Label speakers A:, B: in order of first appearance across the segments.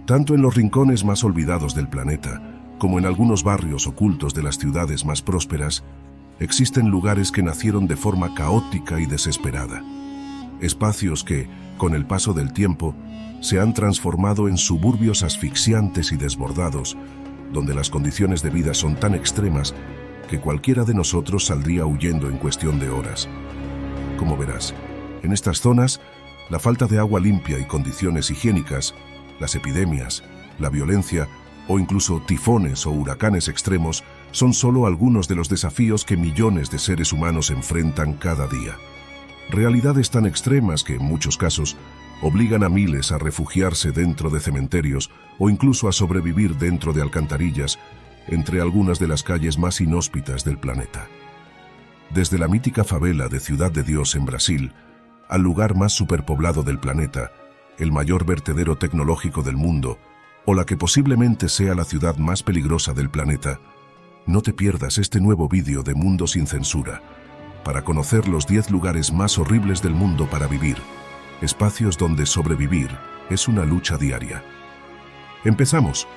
A: Tanto en los rincones más olvidados del planeta, como en algunos barrios ocultos de las ciudades más prósperas, existen lugares que nacieron de forma caótica y desesperada. Espacios que, con el paso del tiempo, se han transformado en suburbios asfixiantes y desbordados, donde las condiciones de vida son tan extremas que cualquiera de nosotros saldría huyendo en cuestión de horas. Como verás, en estas zonas, la falta de agua limpia y condiciones higiénicas, las epidemias, la violencia o incluso tifones o huracanes extremos son solo algunos de los desafíos que millones de seres humanos enfrentan cada día. Realidades tan extremas que, en muchos casos, obligan a miles a refugiarse dentro de cementerios o incluso a sobrevivir dentro de alcantarillas entre algunas de las calles más inhóspitas del planeta. Desde la mítica favela de Ciudad de Dios en Brasil, al lugar más superpoblado del planeta, el mayor vertedero tecnológico del mundo, o la que posiblemente sea la ciudad más peligrosa del planeta, no te pierdas este nuevo vídeo de Mundo Sin Censura, para conocer los 10 lugares más horribles del mundo para vivir, espacios donde sobrevivir es una lucha diaria. ¡Empezamos!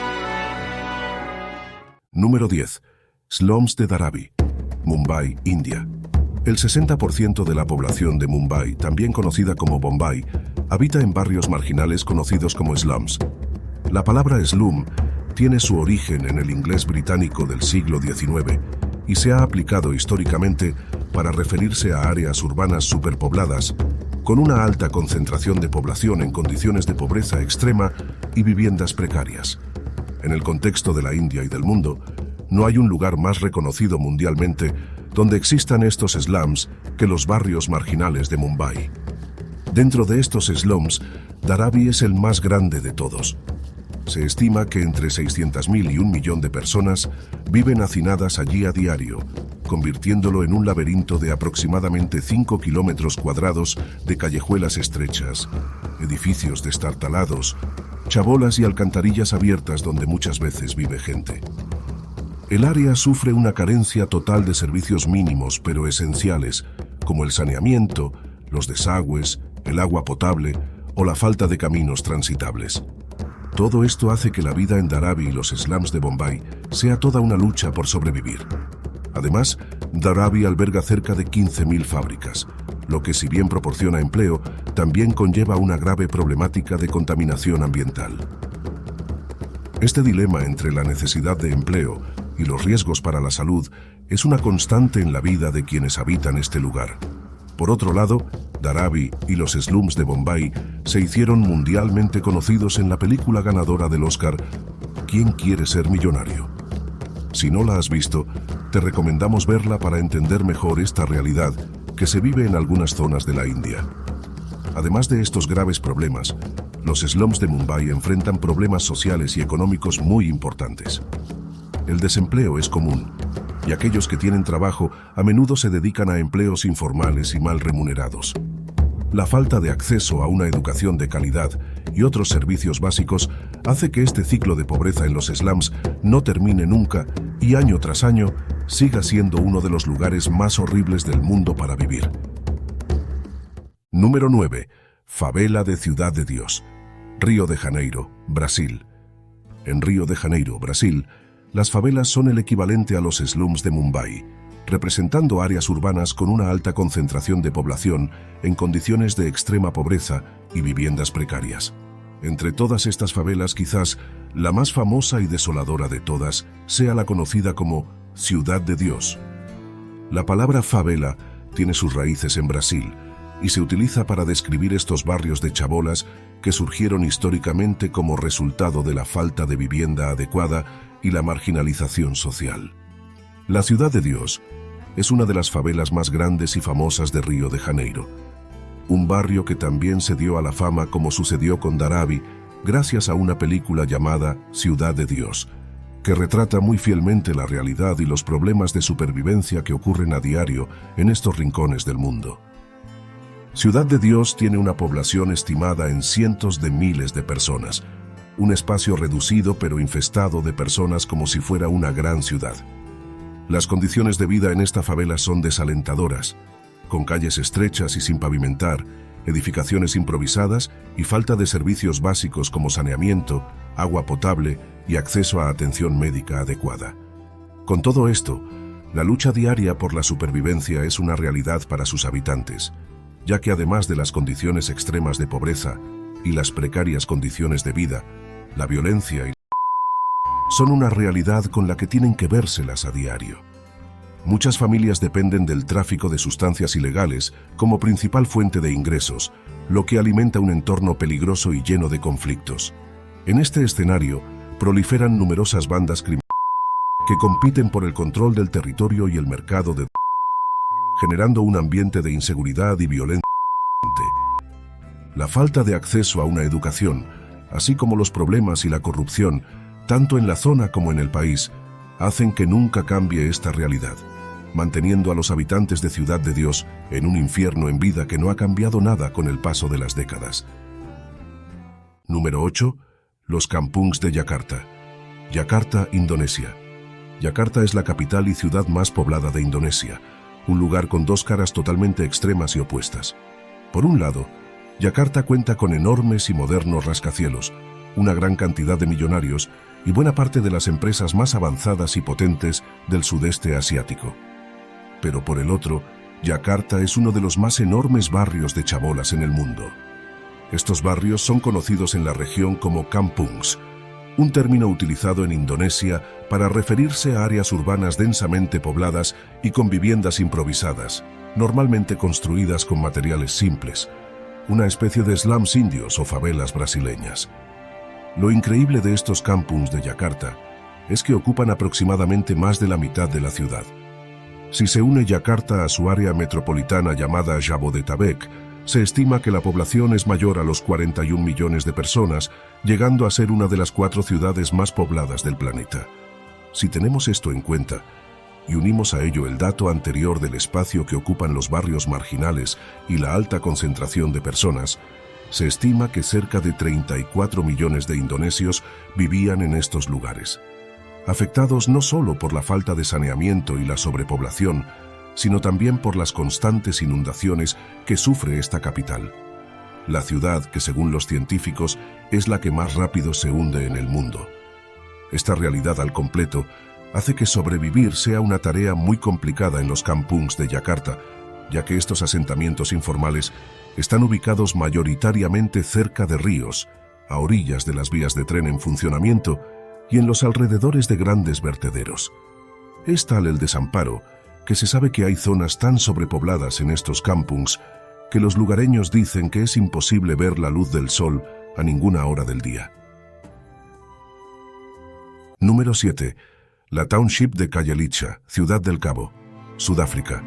A: Número 10. Slums de Dharavi, Mumbai, India. El 60% de la población de Mumbai, también conocida como Bombay, habita en barrios marginales conocidos como slums. La palabra slum tiene su origen en el inglés británico del siglo XIX y se ha aplicado históricamente para referirse a áreas urbanas superpobladas, con una alta concentración de población en condiciones de pobreza extrema y viviendas precarias. En el contexto de la India y del mundo, no hay un lugar más reconocido mundialmente donde existan estos slums que los barrios marginales de Mumbai. Dentro de estos slums, Dharavi es el más grande de todos. Se estima que entre 600.000 y 1 millón de personas viven hacinadas allí a diario, convirtiéndolo en un laberinto de aproximadamente 5 kilómetros cuadrados de callejuelas estrechas, edificios destartalados, chabolas y alcantarillas abiertas donde muchas veces vive gente. El área sufre una carencia total de servicios mínimos pero esenciales, como el saneamiento, los desagües, el agua potable o la falta de caminos transitables. Todo esto hace que la vida en Dharavi y los slums de Bombay sea toda una lucha por sobrevivir. Además, Dharavi alberga cerca de 15.000 fábricas, lo que, si bien proporciona empleo, también conlleva una grave problemática de contaminación ambiental. Este dilema entre la necesidad de empleo y los riesgos para la salud es una constante en la vida de quienes habitan este lugar. Por otro lado, Dharavi y los slums de Bombay se hicieron mundialmente conocidos en la película ganadora del Oscar, ¿Quién quiere ser millonario? Si no la has visto, te recomendamos verla para entender mejor esta realidad que se vive en algunas zonas de la India. Además de estos graves problemas, los slums de Mumbai enfrentan problemas sociales y económicos muy importantes. El desempleo es común, y aquellos que tienen trabajo a menudo se dedican a empleos informales y mal remunerados. La falta de acceso a una educación de calidad y otros servicios básicos hace que este ciclo de pobreza en los slums no termine nunca y año tras año siga siendo uno de los lugares más horribles del mundo para vivir. Número 9. Favela de Ciudad de Dios, Río de Janeiro, Brasil. En Río de Janeiro, Brasil, las favelas son el equivalente a los slums de Mumbai, representando áreas urbanas con una alta concentración de población en condiciones de extrema pobreza y viviendas precarias. Entre todas estas favelas, quizás la más famosa y desoladora de todas sea la conocida como Ciudad de Dios. La palabra favela tiene sus raíces en Brasil y se utiliza para describir estos barrios de chabolas que surgieron históricamente como resultado de la falta de vivienda adecuada y la marginalización social. La Ciudad de Dios es una de las favelas más grandes y famosas de Río de Janeiro, un barrio que también se dio a la fama como sucedió con Dharavi gracias a una película llamada Ciudad de Dios, que retrata muy fielmente la realidad y los problemas de supervivencia que ocurren a diario en estos rincones del mundo. Ciudad de Dios tiene una población estimada en cientos de miles de personas, un espacio reducido pero infestado de personas como si fuera una gran ciudad. Las condiciones de vida en esta favela son desalentadoras, con calles estrechas y sin pavimentar, edificaciones improvisadas y falta de servicios básicos como saneamiento, agua potable y acceso a atención médica adecuada. Con todo esto, la lucha diaria por la supervivencia es una realidad para sus habitantes, ya que además de las condiciones extremas de pobreza y las precarias condiciones de vida, la violencia son una realidad con la que tienen que vérselas a diario. Muchas familias dependen del tráfico de sustancias ilegales como principal fuente de ingresos, lo que alimenta un entorno peligroso y lleno de conflictos. En este escenario, proliferan numerosas bandas criminales que compiten por el control del territorio y el mercado de generando un ambiente de inseguridad y violencia. La falta de acceso a una educación, así como los problemas y la corrupción, tanto en la zona como en el país, hacen que nunca cambie esta realidad, manteniendo a los habitantes de Ciudad de Dios en un infierno en vida que no ha cambiado nada con el paso de las décadas. Número 8. Los kampungs de Yakarta. Yakarta, Indonesia. Yakarta es la capital y ciudad más poblada de Indonesia, un lugar con dos caras totalmente extremas y opuestas. Por un lado, Yakarta cuenta con enormes y modernos rascacielos, una gran cantidad de millonarios y buena parte de las empresas más avanzadas y potentes del sudeste asiático. Pero por el otro, Yakarta es uno de los más enormes barrios de chabolas en el mundo. Estos barrios son conocidos en la región como kampungs, un término utilizado en Indonesia para referirse a áreas urbanas densamente pobladas y con viviendas improvisadas, normalmente construidas con materiales simples, una especie de slums indios o favelas brasileñas. Lo increíble de estos kampungs de Yakarta es que ocupan aproximadamente más de la mitad de la ciudad. Si se une Yakarta a su área metropolitana llamada Jabodetabek, se estima que la población es mayor a los 41 millones de personas, llegando a ser una de las 4 ciudades más pobladas del planeta. Si tenemos esto en cuenta, y unimos a ello el dato anterior del espacio que ocupan los barrios marginales y la alta concentración de personas, se estima que cerca de 34 millones de indonesios vivían en estos lugares, afectados no solo por la falta de saneamiento y la sobrepoblación, sino también por las constantes inundaciones que sufre esta capital. La ciudad que, según los científicos, es la que más rápido se hunde en el mundo. Esta realidad al completo hace que sobrevivir sea una tarea muy complicada en los kampungs de Yakarta, ya que estos asentamientos informales están ubicados mayoritariamente cerca de ríos, a orillas de las vías de tren en funcionamiento y en los alrededores de grandes vertederos. Es tal el desamparo que se sabe que hay zonas tan sobrepobladas en estos kampungs que los lugareños dicen que es imposible ver la luz del sol a ninguna hora del día. Número 7. La Township de Khayelitsha, Ciudad del Cabo, Sudáfrica.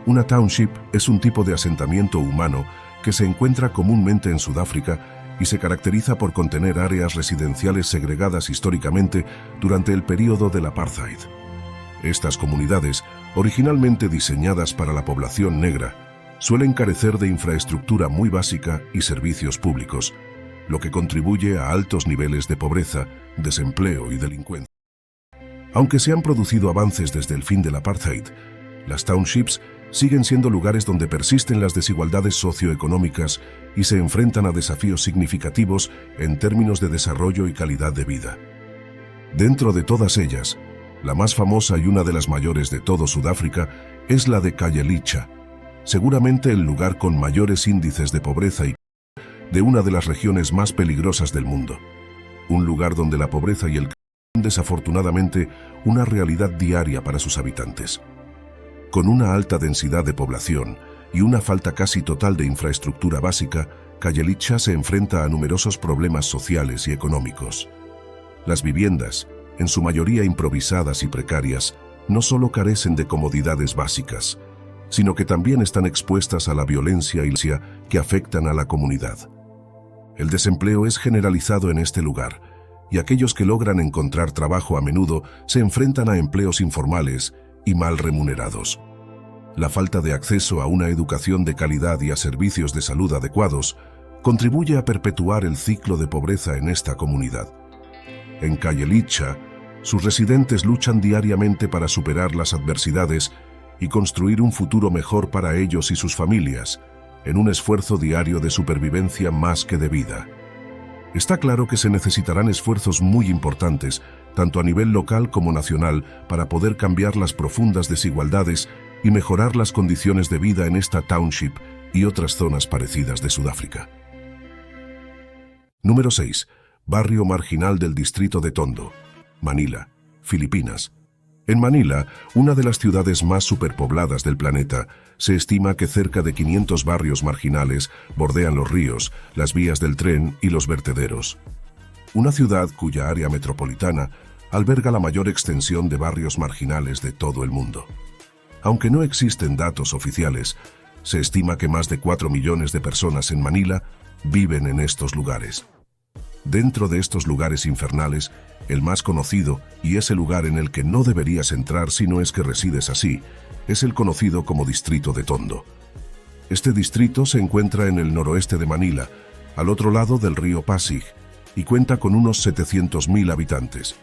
A: Una township es un tipo de asentamiento humano que se encuentra comúnmente en Sudáfrica y se caracteriza por contener áreas residenciales segregadas históricamente durante el período del apartheid. Estas comunidades, originalmente diseñadas para la población negra, suelen carecer de infraestructura muy básica y servicios públicos, lo que contribuye a altos niveles de pobreza, desempleo y delincuencia. Aunque se han producido avances desde el fin del apartheid, las townships siguen siendo lugares donde persisten las desigualdades socioeconómicas y se enfrentan a desafíos significativos en términos de desarrollo y calidad de vida. Dentro de todas ellas, la más famosa y una de las mayores de todo Sudáfrica es la de Khayelitsha, seguramente el lugar con mayores índices de pobreza y de una de las regiones más peligrosas del mundo. Un lugar donde la pobreza y el son desafortunadamente una realidad diaria para sus habitantes. Con una alta densidad de población y una falta casi total de infraestructura básica, Khayelitsha se enfrenta a numerosos problemas sociales y económicos. Las viviendas, en su mayoría improvisadas y precarias, no solo carecen de comodidades básicas, sino que también están expuestas a la violencia y que afectan a la comunidad. El desempleo es generalizado en este lugar, y aquellos que logran encontrar trabajo a menudo se enfrentan a empleos informales y mal remunerados. La falta de acceso a una educación de calidad y a servicios de salud adecuados contribuye a perpetuar el ciclo de pobreza en esta comunidad. En Khayelitsha, sus residentes luchan diariamente para superar las adversidades y construir un futuro mejor para ellos y sus familias, en un esfuerzo diario de supervivencia más que de vida. Está claro que se necesitarán esfuerzos muy importantes, tanto a nivel local como nacional, para poder cambiar las profundas desigualdades y mejorar las condiciones de vida en esta township y otras zonas parecidas de Sudáfrica. Número 6. Barrio marginal del distrito de Tondo, Manila, Filipinas. En Manila, una de las ciudades más superpobladas del planeta, se estima que cerca de 500 barrios marginales bordean los ríos, las vías del tren y los vertederos. Una ciudad cuya área metropolitana alberga la mayor extensión de barrios marginales de todo el mundo. Aunque no existen datos oficiales, se estima que más de 4 millones de personas en Manila viven en estos lugares. Dentro de estos lugares infernales, el más conocido, y es el lugar en el que no deberías entrar si no es que resides así, es el conocido como Distrito de Tondo. Este distrito se encuentra en el noroeste de Manila, al otro lado del río Pasig, y cuenta con unos 700.000 habitantes.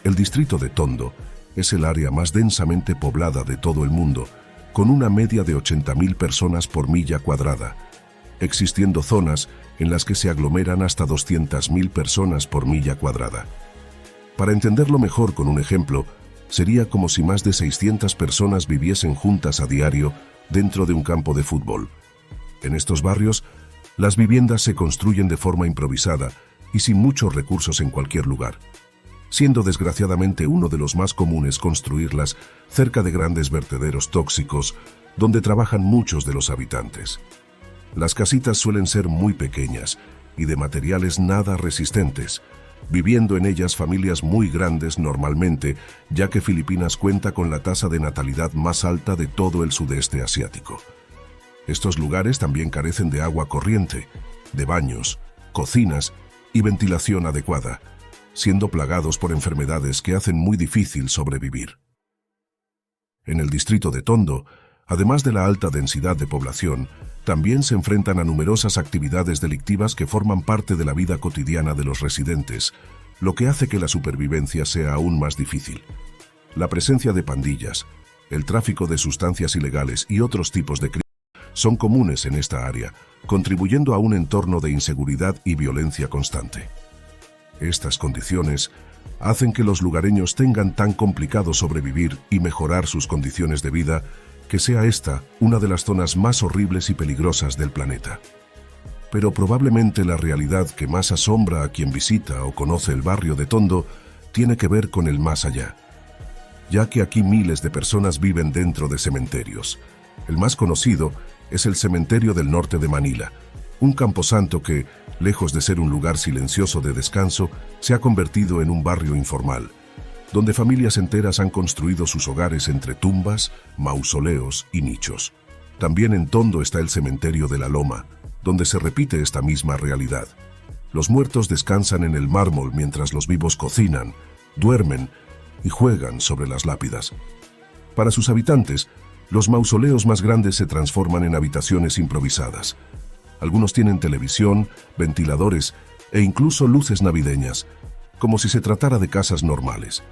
A: El Distrito de Tondo es el área más densamente poblada de todo el mundo, con una media de 80.000 personas por milla cuadrada, existiendo zonas en las que se aglomeran hasta 200.000 personas por milla cuadrada. Para entenderlo mejor con un ejemplo, sería como si más de 600 personas viviesen juntas a diario dentro de un campo de fútbol. En estos barrios, las viviendas se construyen de forma improvisada y sin muchos recursos en cualquier lugar, siendo desgraciadamente uno de los más comunes construirlas cerca de grandes vertederos tóxicos donde trabajan muchos de los habitantes. Las casitas suelen ser muy pequeñas y de materiales nada resistentes, viviendo en ellas familias muy grandes normalmente, ya que Filipinas cuenta con la tasa de natalidad más alta de todo el sudeste asiático. Estos lugares también carecen de agua corriente, de baños, cocinas y ventilación adecuada, siendo plagados por enfermedades que hacen muy difícil sobrevivir. En el distrito de Tondo, además de la alta densidad de población, también se enfrentan a numerosas actividades delictivas que forman parte de la vida cotidiana de los residentes, lo que hace que la supervivencia sea aún más difícil. La presencia de pandillas, el tráfico de sustancias ilegales y otros tipos de crímenes son comunes en esta área, contribuyendo a un entorno de inseguridad y violencia constante. Estas condiciones hacen que los lugareños tengan tan complicado sobrevivir y mejorar sus condiciones de vida, que sea esta una de las zonas más horribles y peligrosas del planeta. Pero probablemente la realidad que más asombra a quien visita o conoce el barrio de Tondo tiene que ver con el más allá, ya que aquí miles de personas viven dentro de cementerios. El más conocido es el cementerio del norte de Manila, un camposanto que, lejos de ser un lugar silencioso de descanso, se ha convertido en un barrio informal, donde familias enteras han construido sus hogares entre tumbas, mausoleos y nichos. También en Tondo está el cementerio de la Loma, donde se repite esta misma realidad. Los muertos descansan en el mármol mientras los vivos cocinan, duermen y juegan sobre las lápidas. Para sus habitantes, los mausoleos más grandes se transforman en habitaciones improvisadas. Algunos tienen televisión, ventiladores e incluso luces navideñas, como si se tratara de casas normales.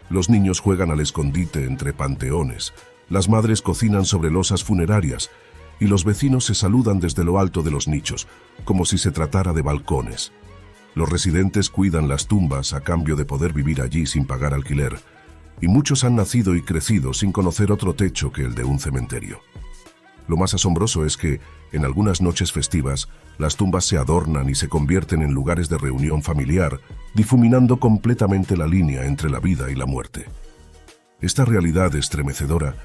A: Los niños juegan al escondite entre panteones, las madres cocinan sobre losas funerarias y los vecinos se saludan desde lo alto de los nichos, como si se tratara de balcones. Los residentes cuidan las tumbas a cambio de poder vivir allí sin pagar alquiler, y muchos han nacido y crecido sin conocer otro techo que el de un cementerio. Lo más asombroso es que, en algunas noches festivas, las tumbas se adornan y se convierten en lugares de reunión familiar, difuminando completamente la línea entre la vida y la muerte. Esta realidad estremecedora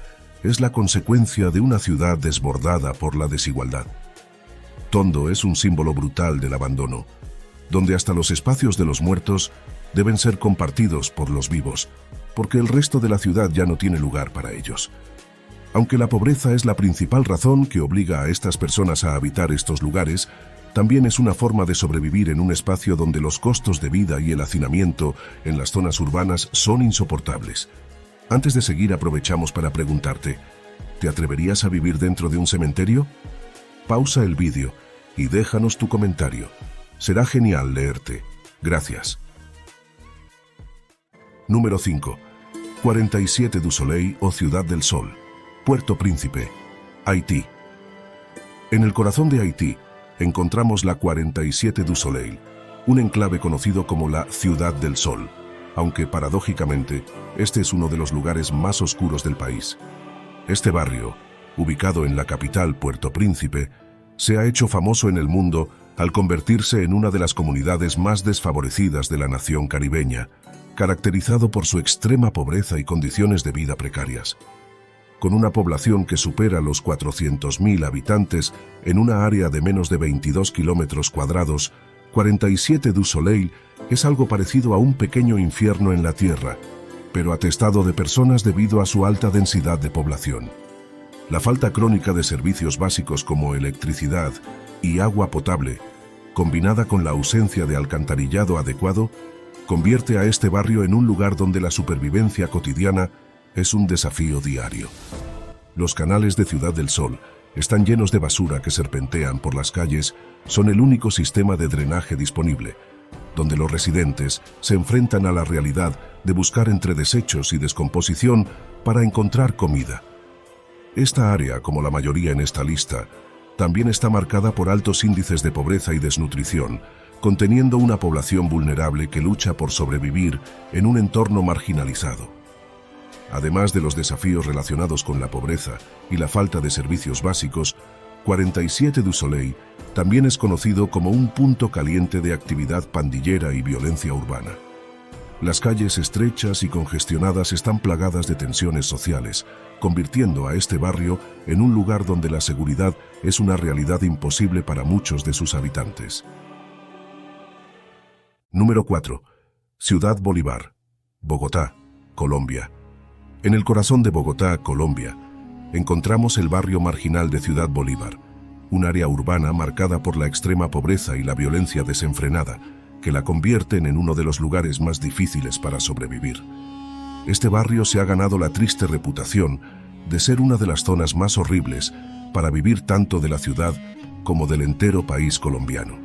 A: es la consecuencia de una ciudad desbordada por la desigualdad. Tondo es un símbolo brutal del abandono, donde hasta los espacios de los muertos deben ser compartidos por los vivos, porque el resto de la ciudad ya no tiene lugar para ellos. Aunque la pobreza es la principal razón que obliga a estas personas a habitar estos lugares, también es una forma de sobrevivir en un espacio donde los costos de vida y el hacinamiento en las zonas urbanas son insoportables. Antes de seguir, aprovechamos para preguntarte, ¿te atreverías a vivir dentro de un cementerio? Pausa el vídeo y déjanos tu comentario. Será genial leerte. Gracias. Número 5. 47 du Soleil o Ciudad del Sol, Puerto Príncipe, Haití. En el corazón de Haití encontramos la 47 du Soleil, un enclave conocido como la Ciudad del Sol, aunque paradójicamente este es uno de los lugares más oscuros del país. Este barrio, ubicado en la capital Puerto Príncipe, se ha hecho famoso en el mundo al convertirse en una de las comunidades más desfavorecidas de la nación caribeña, caracterizado por su extrema pobreza y condiciones de vida precarias. Con una población que supera los 400.000 habitantes en una área de menos de 22 kilómetros cuadrados, 47 du Soleil es algo parecido a un pequeño infierno en la tierra, pero atestado de personas debido a su alta densidad de población. La falta crónica de servicios básicos como electricidad y agua potable, combinada con la ausencia de alcantarillado adecuado, convierte a este barrio en un lugar donde la supervivencia cotidiana es un desafío diario. Los canales de Ciudad del Sol están llenos de basura que serpentean por las calles, son el único sistema de drenaje disponible, donde los residentes se enfrentan a la realidad de buscar entre desechos y descomposición para encontrar comida. Esta área, como la mayoría en esta lista, también está marcada por altos índices de pobreza y desnutrición, conteniendo una población vulnerable que lucha por sobrevivir en un entorno marginalizado. Además de los desafíos relacionados con la pobreza y la falta de servicios básicos, 47 du Soleil también es conocido como un punto caliente de actividad pandillera y violencia urbana. Las calles estrechas y congestionadas están plagadas de tensiones sociales, convirtiendo a este barrio en un lugar donde la seguridad es una realidad imposible para muchos de sus habitantes. Número 4. Ciudad Bolívar, Bogotá, Colombia. En el corazón de Bogotá, Colombia, encontramos el barrio marginal de Ciudad Bolívar, un área urbana marcada por la extrema pobreza y la violencia desenfrenada, que la convierten en uno de los lugares más difíciles para sobrevivir. Este barrio se ha ganado la triste reputación de ser una de las zonas más horribles para vivir tanto de la ciudad como del entero país colombiano.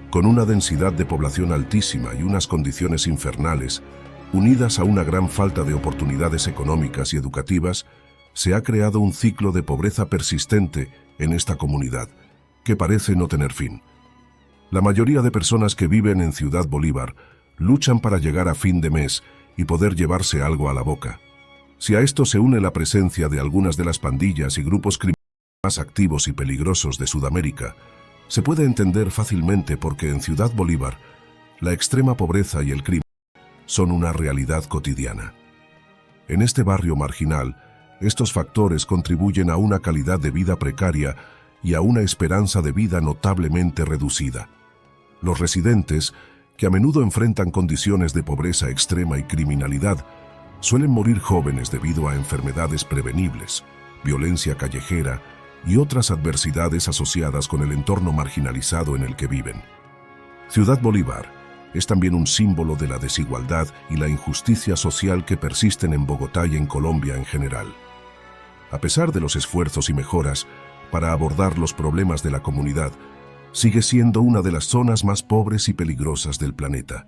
A: Con una densidad de población altísima y unas condiciones infernales, unidas a una gran falta de oportunidades económicas y educativas, se ha creado un ciclo de pobreza persistente en esta comunidad, que parece no tener fin. La mayoría de personas que viven en Ciudad Bolívar luchan para llegar a fin de mes y poder llevarse algo a la boca. Si a esto se une la presencia de algunas de las pandillas y grupos criminales más activos y peligrosos de Sudamérica, se puede entender fácilmente por qué en Ciudad Bolívar la extrema pobreza y el crimen son una realidad cotidiana. En este barrio marginal, estos factores contribuyen a una calidad de vida precaria y a una esperanza de vida notablemente reducida. Los residentes, que a menudo enfrentan condiciones de pobreza extrema y criminalidad, suelen morir jóvenes debido a enfermedades prevenibles, violencia callejera y otras adversidades asociadas con el entorno marginalizado en el que viven. Ciudad Bolívar es también un símbolo de la desigualdad y la injusticia social que persisten en Bogotá y en Colombia en general. A pesar de los esfuerzos y mejoras para abordar los problemas de la comunidad, sigue siendo una de las zonas más pobres y peligrosas del planeta,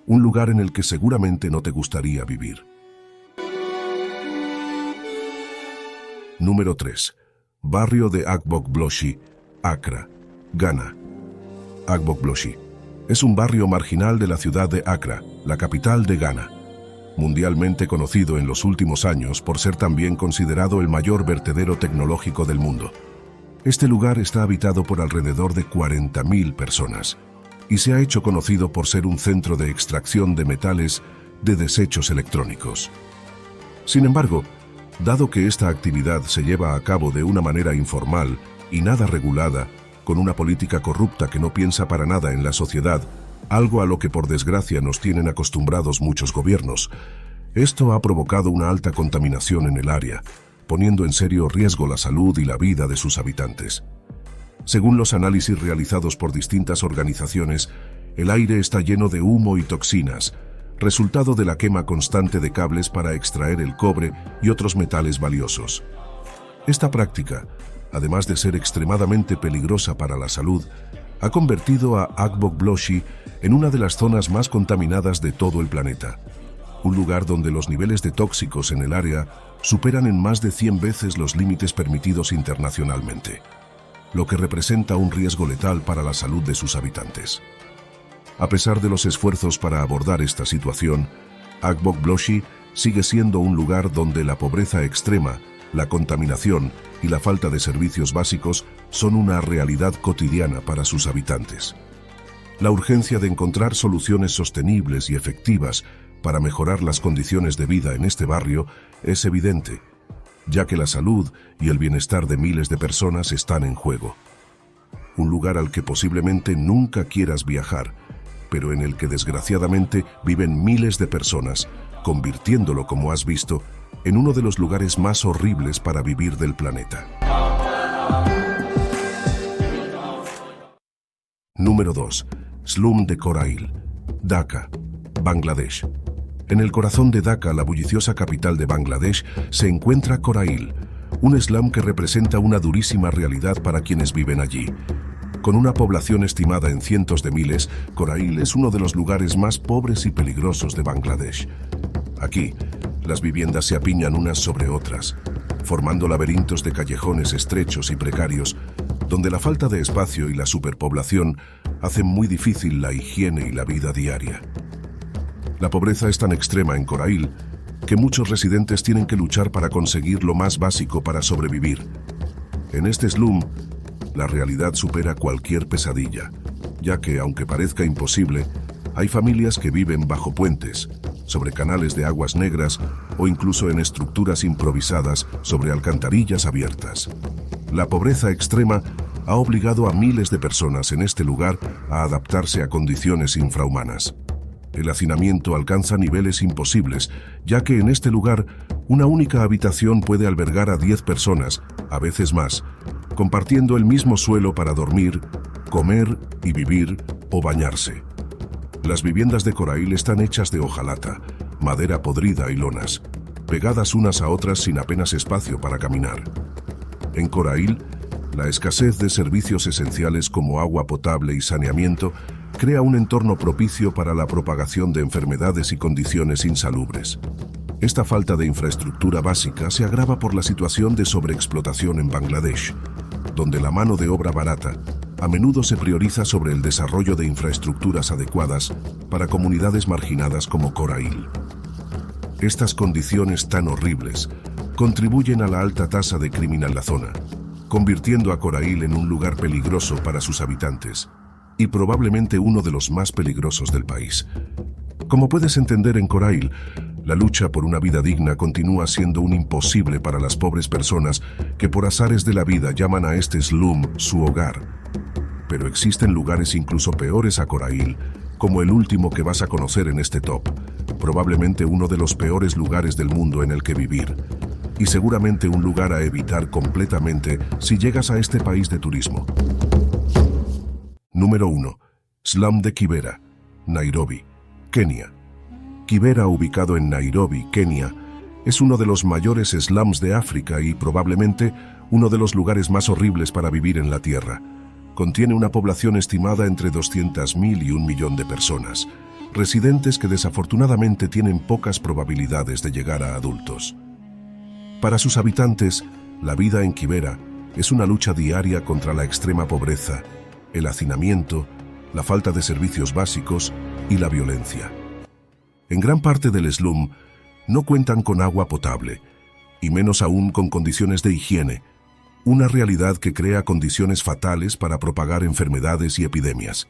A: un lugar en el que seguramente no te gustaría vivir. Número 3. Barrio de Agbogbloshie, Accra, Ghana. Agbogbloshie es un barrio marginal de la ciudad de Accra, la capital de Ghana, mundialmente conocido en los últimos años por ser también considerado el mayor vertedero tecnológico del mundo. Este lugar está habitado por alrededor de 40.000 personas y se ha hecho conocido por ser un centro de extracción de metales de desechos electrónicos. Sin embargo, dado que esta actividad se lleva a cabo de una manera informal y nada regulada, con una política corrupta que no piensa para nada en la sociedad, algo a lo que por desgracia nos tienen acostumbrados muchos gobiernos, esto ha provocado una alta contaminación en el área, poniendo en serio riesgo la salud y la vida de sus habitantes. Según los análisis realizados por distintas organizaciones, el aire está lleno de humo y toxinas, resultado de la quema constante de cables para extraer el cobre y otros metales valiosos. Esta práctica, además de ser extremadamente peligrosa para la salud, ha convertido a Agbogbloshie en una de las zonas más contaminadas de todo el planeta, un lugar donde los niveles de tóxicos en el área superan en más de 100 veces los límites permitidos internacionalmente. lo que representa un riesgo letal para la salud de sus habitantes. A pesar de los esfuerzos para abordar esta situación, Akbogloshi sigue siendo un lugar donde la pobreza extrema, la contaminación y la falta de servicios básicos son una realidad cotidiana para sus habitantes. La urgencia de encontrar soluciones sostenibles y efectivas para mejorar las condiciones de vida en este barrio es evidente, ya que la salud y el bienestar de miles de personas están en juego. Un lugar al que posiblemente nunca quieras viajar, pero en el que desgraciadamente viven miles de personas, convirtiéndolo, como has visto, en uno de los lugares más horribles para vivir del planeta. Número 2. Slum de Korail, Dhaka, Bangladesh. En el corazón de Dhaka, la bulliciosa capital de Bangladesh, se encuentra Korail, un slum que representa una durísima realidad para quienes viven allí. Con una población estimada en cientos de miles, Korail es uno de los lugares más pobres y peligrosos de Bangladesh. Aquí, las viviendas se apiñan unas sobre otras, formando laberintos de callejones estrechos y precarios, donde la falta de espacio y la superpoblación hacen muy difícil la higiene y la vida diaria. La pobreza es tan extrema en Korail que muchos residentes tienen que luchar para conseguir lo más básico para sobrevivir. En este slum, la realidad supera cualquier pesadilla, ya que, aunque parezca imposible, hay familias que viven bajo puentes, sobre canales de aguas negras o incluso en estructuras improvisadas sobre alcantarillas abiertas. La pobreza extrema ha obligado a miles de personas en este lugar a adaptarse a condiciones infrahumanas. El hacinamiento alcanza niveles imposibles, ya que en este lugar una única habitación puede albergar a 10 personas, a veces más, compartiendo el mismo suelo para dormir, comer y vivir o bañarse. Las viviendas de Korail están hechas de hojalata, madera podrida y lonas, pegadas unas a otras sin apenas espacio para caminar. En Korail, la escasez de servicios esenciales como agua potable y saneamiento crea un entorno propicio para la propagación de enfermedades y condiciones insalubres. Esta falta de infraestructura básica se agrava por la situación de sobreexplotación en Bangladesh, donde la mano de obra barata a menudo se prioriza sobre el desarrollo de infraestructuras adecuadas para comunidades marginadas como Korail. Estas condiciones tan horribles contribuyen a la alta tasa de crimen en la zona, convirtiendo a Korail en un lugar peligroso para sus habitantes y probablemente uno de los más peligrosos del país. Como puedes entender, en Korail, la lucha por una vida digna continúa siendo un imposible para las pobres personas que por azares de la vida llaman a este slum su hogar. Pero existen lugares incluso peores a Korail, como el último que vas a conocer en este top, probablemente uno de los peores lugares del mundo en el que vivir, y seguramente un lugar a evitar completamente si llegas a este país de turismo. Número 1. Slum de Kibera, Nairobi, Kenia. Kibera, ubicado en Nairobi, Kenia, es uno de los mayores slums de África y probablemente uno de los lugares más horribles para vivir en la Tierra. Contiene una población estimada entre 200.000 y 1 millón de personas, residentes que desafortunadamente tienen pocas probabilidades de llegar a adultos. Para sus habitantes, la vida en Kibera es una lucha diaria contra la extrema pobreza, el hacinamiento, la falta de servicios básicos y la violencia. En gran parte del slum no cuentan con agua potable, y menos aún con condiciones de higiene, una realidad que crea condiciones fatales para propagar enfermedades y epidemias.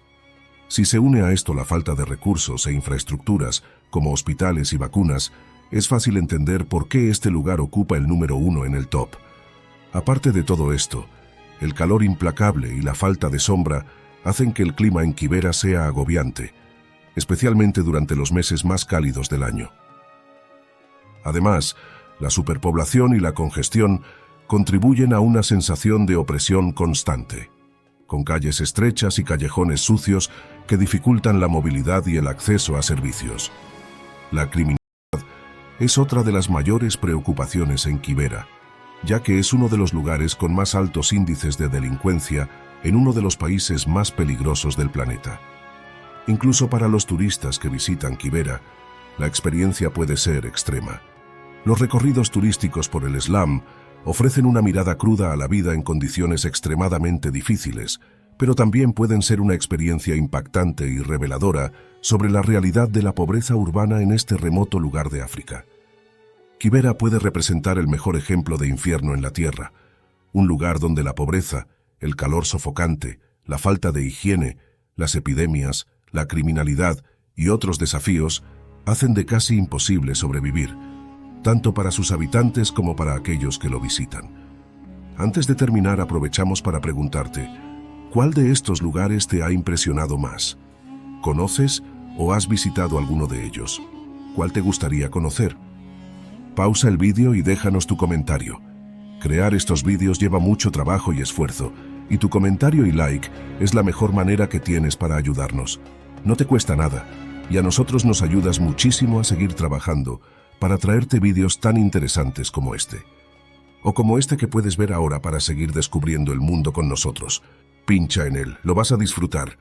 A: Si se une a esto la falta de recursos e infraestructuras, como hospitales y vacunas, es fácil entender por qué este lugar ocupa el número 1 en el top. Aparte de todo esto, el calor implacable y la falta de sombra hacen que el clima en Kibera sea agobiante, especialmente durante los meses más cálidos del año. Además, la superpoblación y la congestión contribuyen a una sensación de opresión constante, con calles estrechas y callejones sucios que dificultan la movilidad y el acceso a servicios. La criminalidad es otra de las mayores preocupaciones en Kibera, ya que es uno de los lugares con más altos índices de delincuencia en uno de los países más peligrosos del planeta. Incluso para los turistas que visitan Kibera, la experiencia puede ser extrema. Los recorridos turísticos por el slum Ofrecen una mirada cruda a la vida en condiciones extremadamente difíciles, pero también pueden ser una experiencia impactante y reveladora sobre la realidad de la pobreza urbana en este remoto lugar de África. Kibera puede representar el mejor ejemplo de infierno en la tierra, un lugar donde la pobreza, el calor sofocante, la falta de higiene, las epidemias, la criminalidad y otros desafíos hacen de casi imposible sobrevivir, tanto para sus habitantes como para aquellos que lo visitan. Antes de terminar, aprovechamos para preguntarte, ¿cuál de estos lugares te ha impresionado más? ¿Conoces o has visitado alguno de ellos? ¿Cuál te gustaría conocer? Pausa el vídeo y déjanos tu comentario. Crear estos vídeos lleva mucho trabajo y esfuerzo, y tu comentario y like es la mejor manera que tienes para ayudarnos. No te cuesta nada, y a nosotros nos ayudas muchísimo a seguir trabajando para traerte vídeos tan interesantes como este. O como este que puedes ver ahora para seguir descubriendo el mundo con nosotros. Pincha en él, lo vas a disfrutar.